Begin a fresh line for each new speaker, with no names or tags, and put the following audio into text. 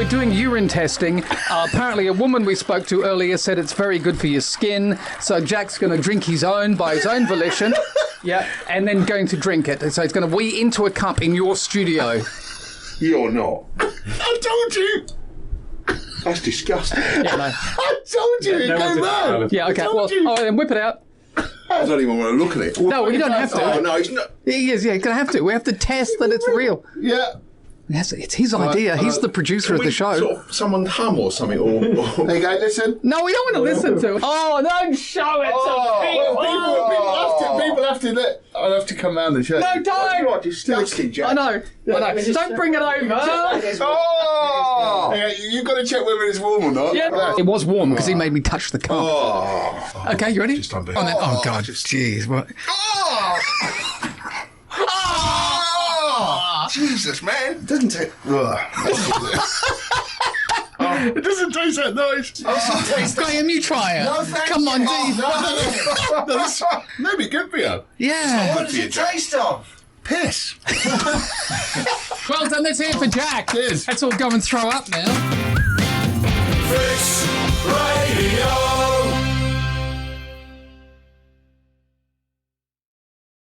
we're doing urine testing. Apparently, a woman we spoke to earlier said it's very good for your skin. So Jack's going to drink his own by his own volition. Yeah, and then going to drink it. So he's going to wee into a cup in your studio.
You're not. I told you. That's disgusting.
Yeah, no.
I told you.
No
It came out.
Yeah, okay. Well, all right, then whip it out.
I don't even want to look at it.
No, you don't have to.
Oh, no, it's not.
He is, yeah, going to have to. We have to test that it's real.
Yeah.
Yes, it's his idea. He's the producer of the show.
Sort of someone hum or something. Or... There you go, listen.
No, we don't want to listen to it. Oh, don't show it to people.
Well, people have to. I'll have to come round and show.
No,
you.
don't.
You are disgusting, Jack.
I know. Don't bring it over.
Oh! Yeah, you've got to check whether it's warm or not.
Yeah. It was warm because he made me touch the cup.
Oh.
Okay, you ready?
Just unbelievable.
Oh, God. Jeez. What?
Oh! Oh! Jesus, man. It doesn't take... It doesn't taste that nice.
Graham, you try it.
No, thank
Come on,
you.
Dee.
No, this maybe good for you.
Yeah.
What does it taste of? Piss.
Well done. Let's hear it for Jack.
Cheers.
Let's all go and throw up now.